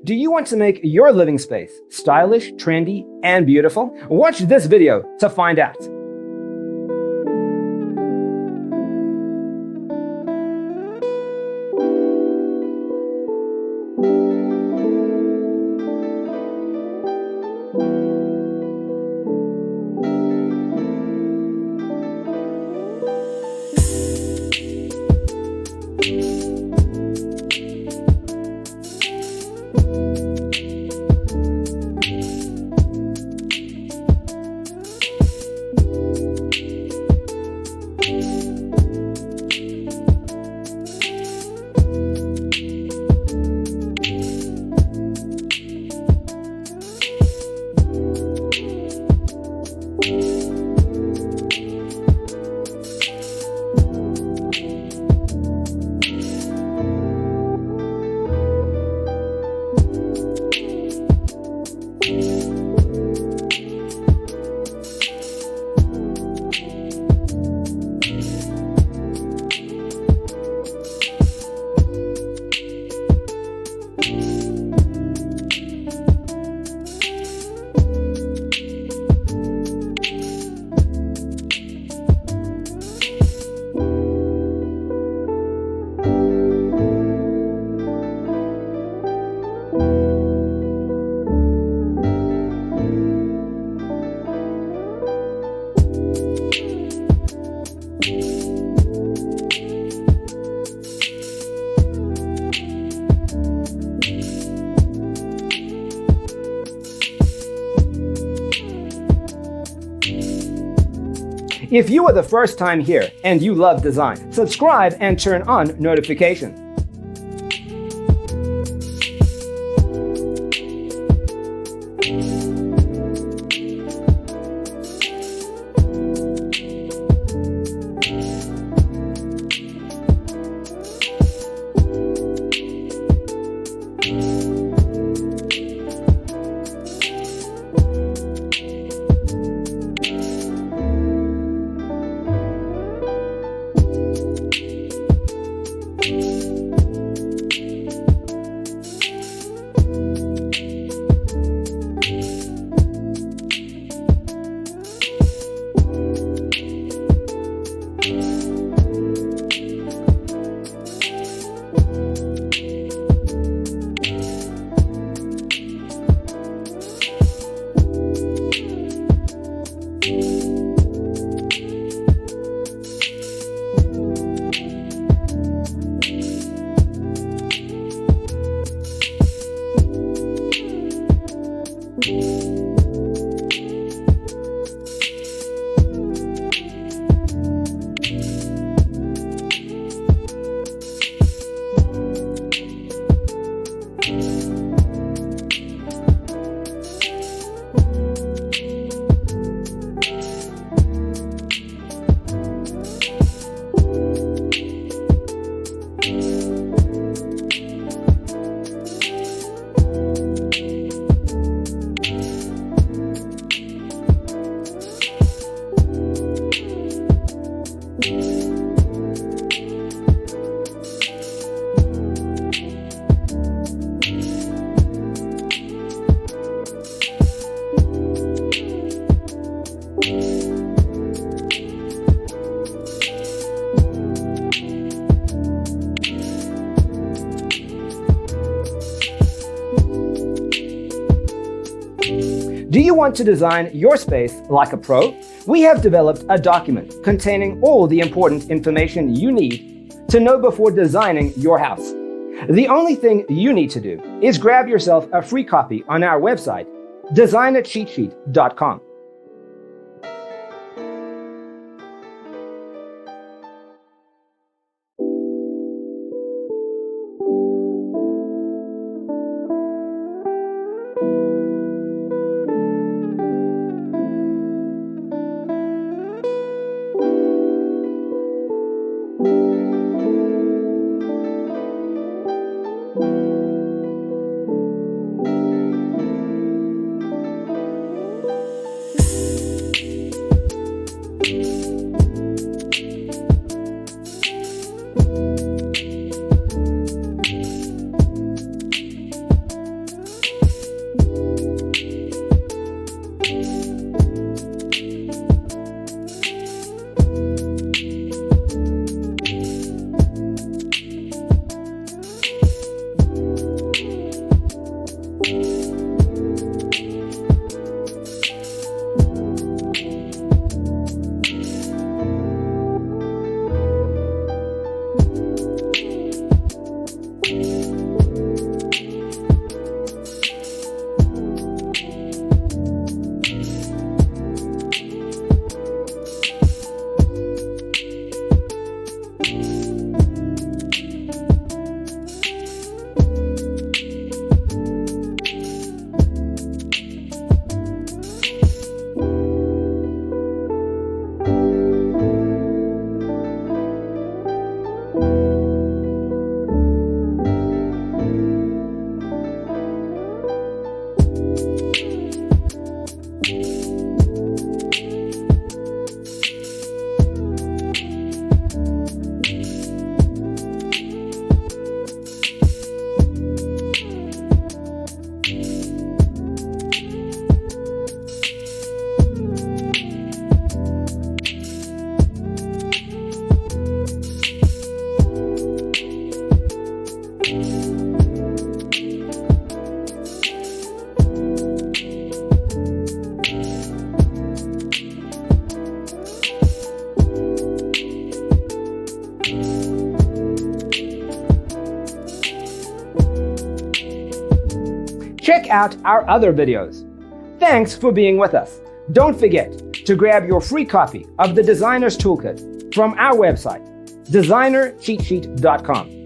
Do you want to make your living space stylish, trendy, and beautiful? Watch this video to find out. If you are the first time here and you love design, subscribe and turn on notifications. Do you want to design your space like a pro? We have developed a document containing all the important information you need to know before designing your house. The only thing you need to do is grab yourself a free copy on our website, designacheatsheet.com. Check out our other videos. Thanks for being with us. Don't forget to grab your free copy of the Designer's Toolkit from our website, designercheatsheet.com.